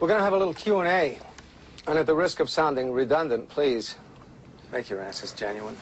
We're going to have a little Q&A. And at the risk of sounding redundant, please make your answers genuine.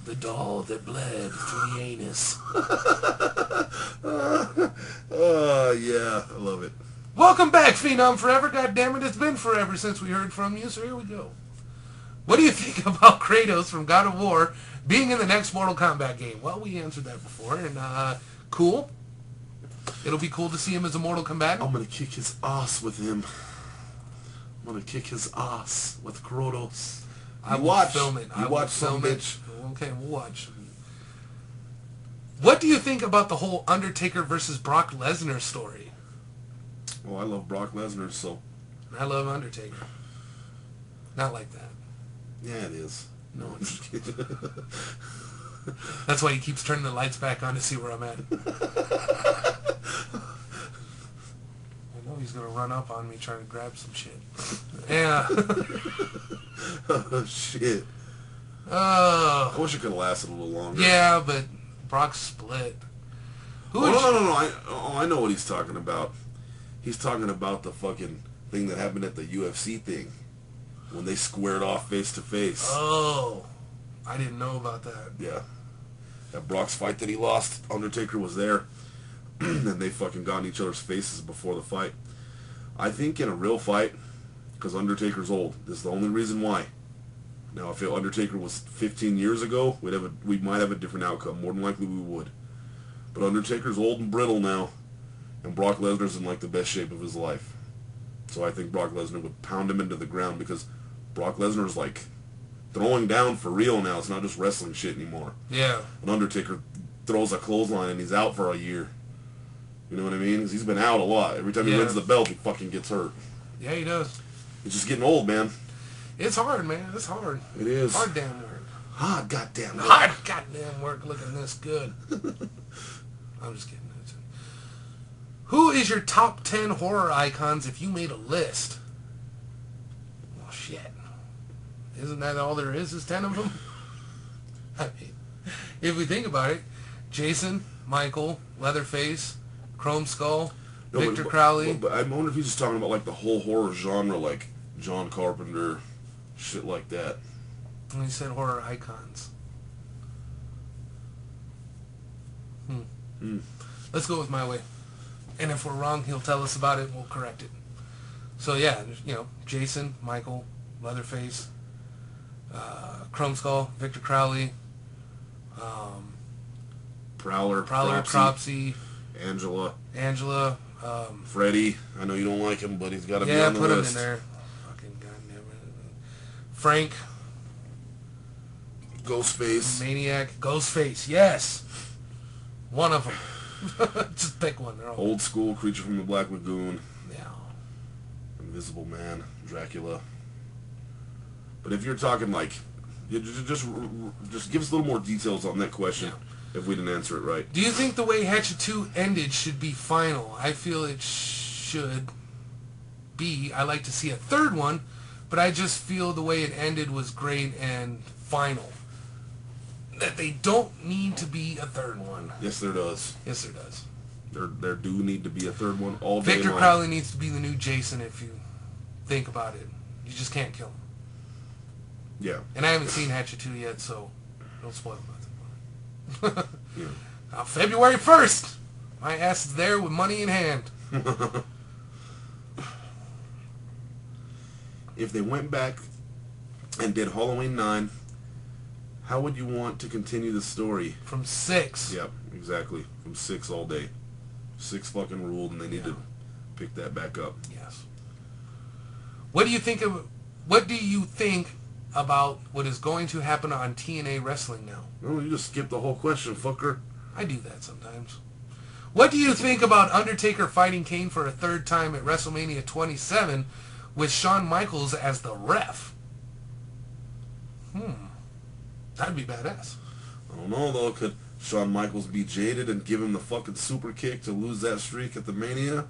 The doll that bled through the anus. Yeah, I love it. Welcome back, Phenom Forever. God damn it, it's been forever since we heard from you, so here we go. What do you think about Kratos from God of War being in the next Mortal Kombat game? Well, we answered that before, and cool. It'll be cool to see him as a Mortal Kombatant. I'm gonna kick his ass with him. I'm gonna kick his ass with Kratos. I will film it. I will film it. Okay, we'll watch. What do you think about the whole Undertaker versus Brock Lesnar story? Well, I love Brock Lesnar, so... I love Undertaker. Not like that. Yeah, it is. No, it's... That's why he keeps turning the lights back on to see where I'm at. I know he's going to run up on me trying to grab some shit. Yeah. Oh, shit. I wish it could have lasted a little longer. Yeah, but Brock's split. No. I know what he's talking about. He's talking about the fucking thing that happened at the UFC thing. When they squared off face to face. Oh. I didn't know about that. Yeah. That Brock's fight that he lost, Undertaker was there. And they fucking got in each other's faces before the fight. I think in a real fight, because Undertaker's old, this is the only reason why. Now, if Undertaker was 15 years ago, we might have a different outcome. More than likely, we would. But Undertaker's old and brittle now, and Brock Lesnar's in like the best shape of his life. So I think Brock Lesnar would pound him into the ground because Brock Lesnar's like throwing down for real now. It's not just wrestling shit anymore. Yeah. And Undertaker throws a clothesline and he's out for a year. You know what I mean? Because he's been out a lot. Every time he wins the belt, he fucking gets hurt. Yeah, he does. He's just getting old, man. It's hard, man. It's hard. It is. Hard damn work. Hard goddamn work. Hard goddamn work looking this good. I'm just kidding. Who is your top 10 horror icons if you made a list? Well, shit. Isn't that all there is 10 of them? I mean, if we think about it, Jason, Michael, Leatherface, Chrome Skull, Victor Crowley. But I wonder if he's just talking about like the whole horror genre, like John Carpenter, shit like that. And he said horror icons. Let's go with my way. And if we're wrong, he'll tell us about it and we'll correct it. So yeah, you know, Jason, Michael, Leatherface, Chrome Skull, Victor Crowley, Prowler, Cropsy, Angela, Freddy. I know you don't like him, but he's got to be on the list. Yeah, put him in there. Fucking goddamn it. Frank. Ghostface. Maniac. Ghostface, yes. One of them. Just pick one. They're all old school Creature from the Black Lagoon. Yeah. Invisible Man. Dracula. But if you're talking like, just give us a little more details on that question if we didn't answer it right. Do you think the way Hatchet 2 ended should be final? I feel it should be. I like to see a third one, but I just feel the way it ended was great and final. That they don't need to be a third one. Yes, there does. Yes, there does. There do need to be a third one all day Victor long. Crowley needs to be the new Jason if you think about it. You just can't kill him. Yeah. And I haven't seen Hatchet 2 yet, so don't spoil nothing. Yeah. February 1st! My ass is there with money in hand. If they went back and did Halloween 9, how would you want to continue the story? From 6. Yep, exactly. From 6 all day. 6 fucking ruled, and they need to pick that back up. Yes. What do you think about what is going to happen on TNA Wrestling now? No, you just skipped the whole question, fucker. I do that sometimes. What do you think about Undertaker fighting Kane for a third time at WrestleMania 27 with Shawn Michaels as the ref? That'd be badass. I don't know, though. Could Shawn Michaels be jaded and give him the fucking super kick to lose that streak at the Mania?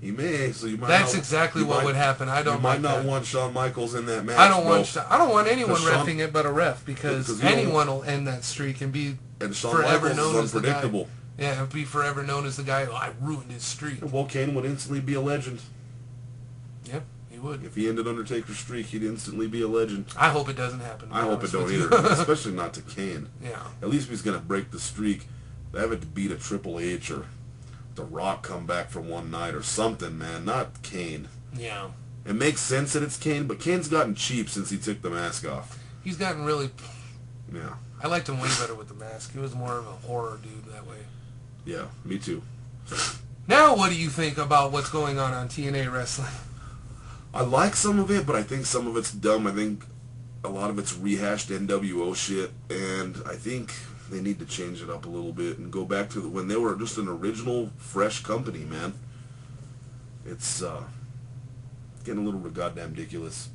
He may, so you might. That's exactly what would happen. I don't. You might not want Shawn Michaels in that match. I don't want anyone reffing it but a ref, because anyone will end that streak and be forever known as the guy. Yeah, and be forever known as the guy. Oh, I ruined his streak. Well, Kane would instantly be a legend. Yeah, he would. If he ended Undertaker's streak, he'd instantly be a legend. I hope it doesn't happen. I hope it don't either, especially not to Kane. Yeah. At least if he's gonna break the streak, they have it to beat a Triple H or The Rock come back for one night or something, man. Not Kane. Yeah. It makes sense that it's Kane, but Kane's gotten cheap since he took the mask off. He's gotten really... Yeah. I liked him way better with the mask. He was more of a horror dude that way. Yeah, me too. Now what do you think about what's going on TNA Wrestling? I like some of it, but I think some of it's dumb. I think a lot of it's rehashed NWO shit, and I think they need to change it up a little bit and go back to when they were just an original, fresh company, man. It's getting a little goddamn ridiculous.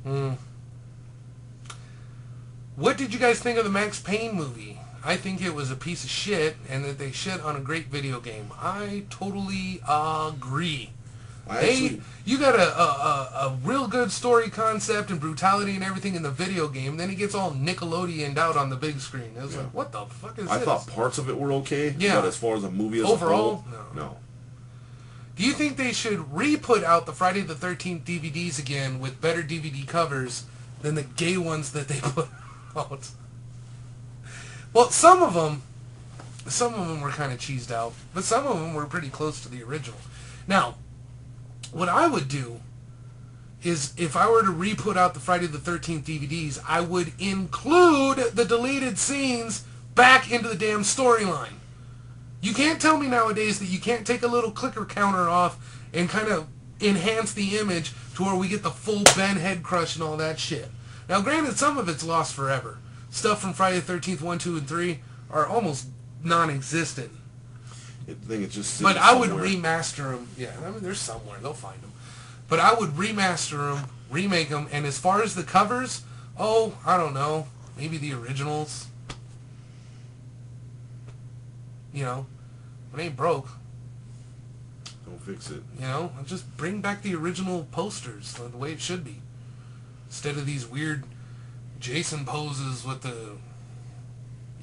What did you guys think of the Max Payne movie? I think it was a piece of shit, and that they shit on a great video game. I totally agree. You got a real good story concept and brutality and everything in the video game, then it gets all Nickelodeoned out on the big screen. It was like, what the fuck is this? I thought parts of it were okay, but as far as a movie as overall, a whole, no. Do you think they should re-put out the Friday the 13th DVDs again with better DVD covers than the gay ones that they put out? Well, some of them were kind of cheesed out, but some of them were pretty close to the original. Now, what I would do is, if I were to re-put out the Friday the 13th DVDs, I would include the deleted scenes back into the damn storyline. You can't tell me nowadays that you can't take a little clicker counter off and kind of enhance the image to where we get the full Ben head crush and all that shit. Now, granted, some of it's lost forever. Stuff from Friday the 13th 1, 2, and 3 are almost non-existent. I think it's just. But I would remaster them. Yeah, I mean, there's somewhere. They'll find them. But I would remaster them, remake them, and as far as the covers, oh, I don't know, maybe the originals. You know, it ain't broke. Don't fix it. You know, just bring back the original posters the way it should be, instead of these weird Jason poses with the.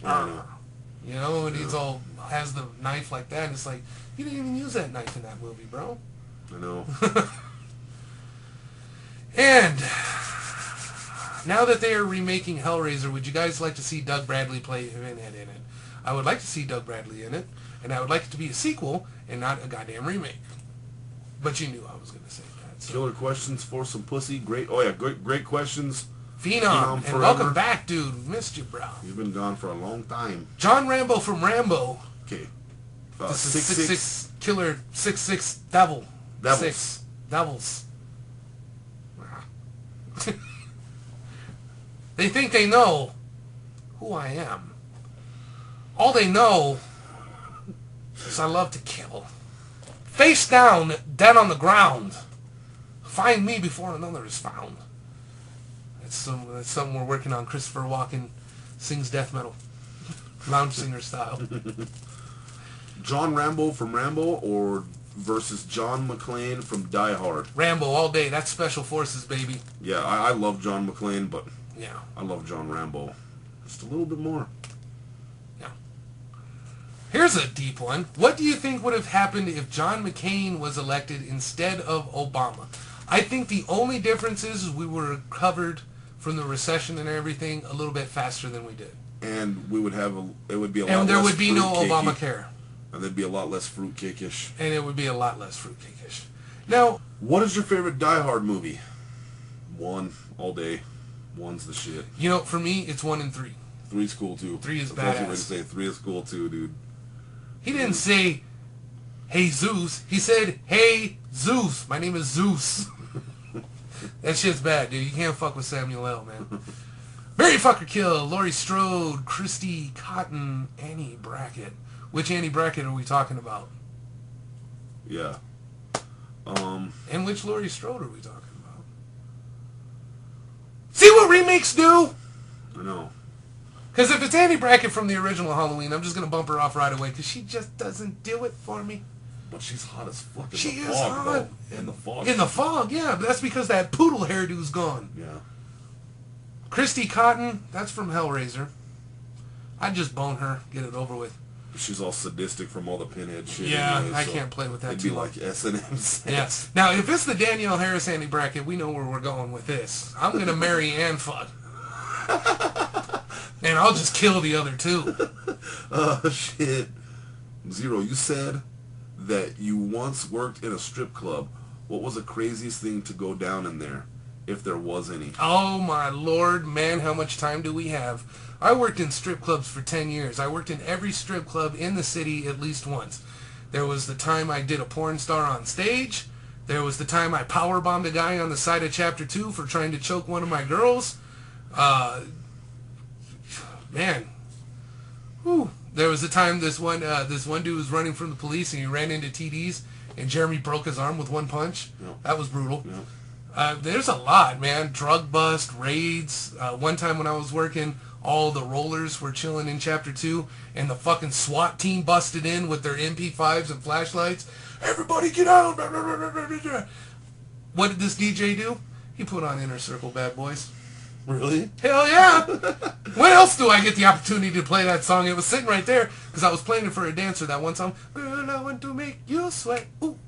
You know, and he's all has the knife like that, and it's like, you didn't even use that knife in that movie, bro. I know. And now that they are remaking Hellraiser, would you guys like to see Doug Bradley play Pinhead in it? I would like to see Doug Bradley in it, and I would like it to be a sequel and not a goddamn remake. But you knew I was going to say that. So. Killer questions for some pussy. Great. Oh yeah, great questions. Phenom, and welcome back, dude. Missed you, bro. You've been gone for a long time. John Rambo from Rambo. Okay. This is 6'6" killer, 6'6" devil. Devils. 6 devils. They think they know who I am. All they know is I love to kill. Face down, dead on the ground. Find me before another is found. That's something we're working on. Christopher Walken sings death metal. Lounge singer style. John Rambo from Rambo or versus John McClane from Die Hard? Rambo all day. That's Special Forces, baby. Yeah, I love John McClane, but yeah, I love John Rambo just a little bit more. Yeah. Here's a deep one. What do you think would have happened if John McCain was elected instead of Obama? I think the only difference is we were recovered from the recession and everything a little bit faster than we did. And we would have it would be a lot less and there would be no fruitcakey. Obamacare. And there'd be a lot less fruitcake-ish. And it would be a lot less fruitcake-ish. Now, what is your favorite Die Hard movie? 1 all day. 1's the shit. You know, for me, it's 1 and 3. 3's cool too. 3 is badass. I was going to say 3 is cool too, dude. He didn't say, "Hey Zeus." He said, "Hey Zeus. My name is Zeus." That shit's bad, dude. You can't fuck with Samuel L., man. Mary Fucker Kill, Laurie Strode, Christy Cotton, Annie Brackett. Which Annie Brackett are we talking about? Yeah. And which Laurie Strode are we talking about? See what remakes do? I know. Because if it's Annie Brackett from the original Halloween, I'm just going to bump her off right away because she just doesn't do it for me. But she's hot as fuck in She the is fog, hot. though. In the fog. In the fog, yeah. But that's because that poodle hairdo's gone. Yeah. Christy Cotton, that's from Hellraiser. I'd just bone her, get it over with. She's all sadistic from all the pinhead shit. Yeah, anyway, I so can't play with that it'd too be long. like S&M sex. Yeah. Now, if it's the Danielle Harris Annie Brackett, we know where we're going with this. I'm going to marry and fuck. And I'll just kill the other two. Oh, shit. Zero, you said that you once worked in a strip club. What was the craziest thing to go down in there, if there was any? Oh, my Lord, man, how much time do we have? I worked in strip clubs for 10 years. I worked in every strip club in the city at least once. There was the time I did a porn star on stage. There was the time I powerbombed a guy on the side of Chapter 2 for trying to choke one of my girls. Man. Whew. There was the time this one dude was running from the police and he ran into TDs and Jeremy broke his arm with one punch. Yep. That was brutal. Yep. There's a lot, man. Drug bust, raids. One time when I was working, all the rollers were chilling in Chapter 2, and the fucking SWAT team busted in with their MP5s and flashlights. Everybody get out! What did this DJ do? He put on Inner Circle Bad Boys. Really? Hell yeah! When else do I get the opportunity to play that song? It was sitting right there, because I was playing it for a dancer, that one song. Girl, I want to make you sweat. Ooh.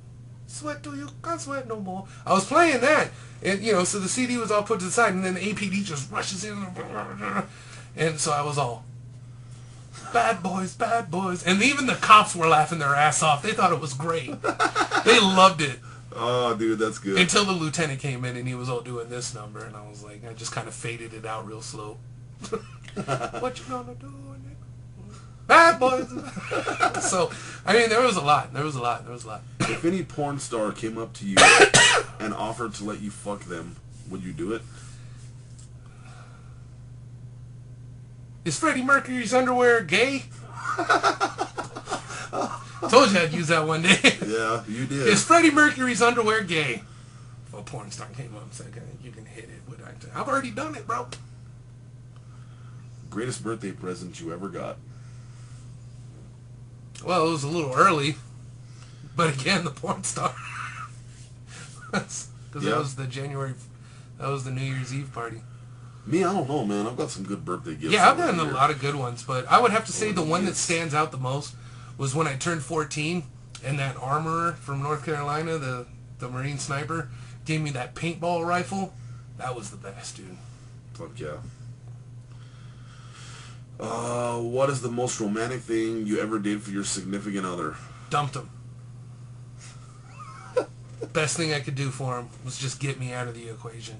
Sweat till you can't sweat no more. I was playing that. And, you know, so the CD was all put to the side, and then the APD just rushes in. And so I was all, bad boys, bad boys. And even the cops were laughing their ass off. They thought it was great. They loved it. Oh, dude, that's good. Until the lieutenant came in, and he was all doing this number, and I was like, I just kind of faded it out real slow. What you gonna do? Bad boys. So, I mean, there was a lot. If any porn star came up to you and offered to let you fuck them, would you do it? Is Freddie Mercury's underwear gay? Told you I'd use that one day. Yeah, you did. Is Freddie Mercury's underwear gay? If a porn star came up and said, you can hit it. Would I? I've already done it, bro. Greatest birthday present you ever got? Well, it was a little early. But again, the porn star. Because that was the New Year's Eve party. Me, I don't know, man. I've got some good birthday gifts. Yeah, I've over gotten a here. lot of good ones, but I would have to say the one that stands out the most was when I turned 14, and that armorer from North Carolina, the Marine sniper, gave me that paintball rifle. That was the best, dude. Fuck yeah. What is the most romantic thing you ever did for your significant other? Dumped him. Best thing I could do for him was just get me out of the equation.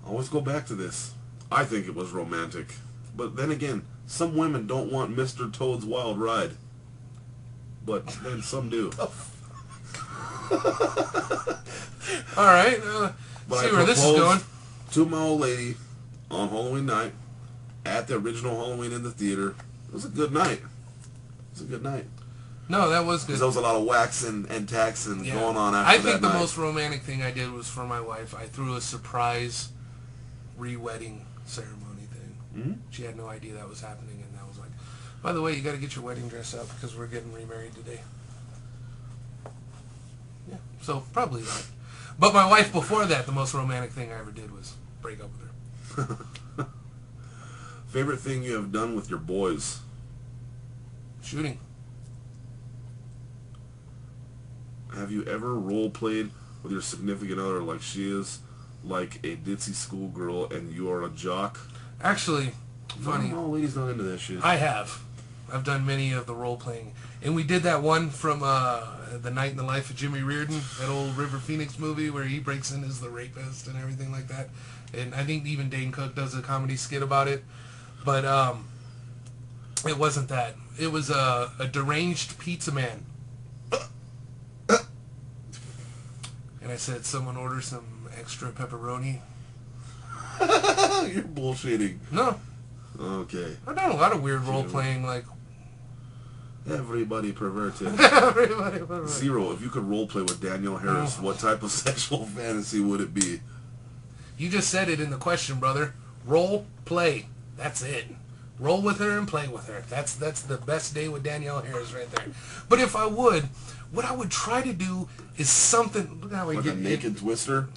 I always go back to this. I think it was romantic. But then again, some women don't want Mr. Toad's Wild Ride. But then some do. Alright, But see I where this is going. to my old lady on Halloween night at the original Halloween in the theater. It was a good night. No, that was good. Because there was a lot of wax and tax and going on after I that think the night. most romantic thing I did was for my wife. I threw a surprise re-wedding ceremony thing. Mm-hmm. She had no idea that was happening, and I was like, by the way, you got to get your wedding dress up because we're getting remarried today. Yeah, so probably that. But my wife before that, the most romantic thing I ever did was break up with her. Favorite thing you have done with your boys? Shooting. Have you ever role-played with your significant other like she is like a ditzy schoolgirl and you are a jock? Actually, funny. No, ladies not into that shit. I have. I've done many of the role-playing. And we did that one from The Night in the Life of Jimmy Reardon, that old River Phoenix movie where he breaks in as the rapist and everything like that. And I think even Dane Cook does a comedy skit about it. But it wasn't that. It was a deranged pizza man. And I said, someone order some extra pepperoni. You're bullshitting. No. Okay. I've done a lot of weird role-playing, like... Everybody perverted. Everybody perverted. Zero, if you could role-play with Danielle Harris, what type of sexual fantasy would it be? You just said it in the question, brother. Role play. That's it. Roll with her and play with her. That's the best day with Danielle Harris right there. But if I would, what I would try to do is something. Look how we like get a naked twister.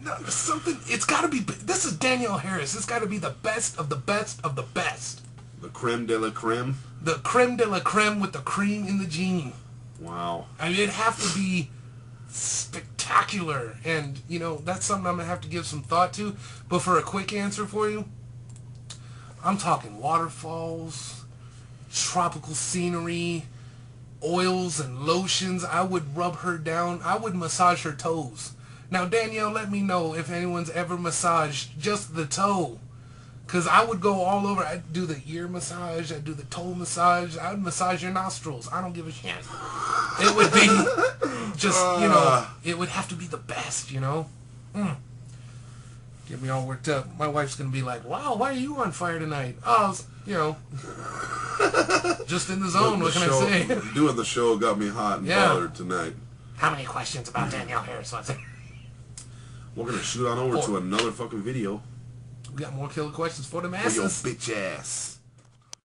No, something. It's got to be. This is Danielle Harris. It's got to be the best of the best of the best. The creme de la creme. The creme de la creme with the cream in the gene. Wow. I mean, it'd have to be spectacular, and you know that's something I'm gonna have to give some thought to. But for a quick answer for you, I'm talking waterfalls, tropical scenery, oils and lotions. I would rub her down. I would massage her toes. Now, Danielle, let me know if anyone's ever massaged just the toe. Because I would go all over. I'd do the ear massage. I'd do the toe massage. I'd massage your nostrils. I don't give a shit. It would be just, you know, it would have to be the best, you know. Get me all worked up. My wife's going to be like, wow, why are you on fire tonight? Oh, you know, just in the zone, what can I say? Doing the show got me hot and bothered tonight. How many questions about Danielle Harris was there? We're going to shoot on over to another fucking video. We got more killer questions for the For masses. your bitch ass.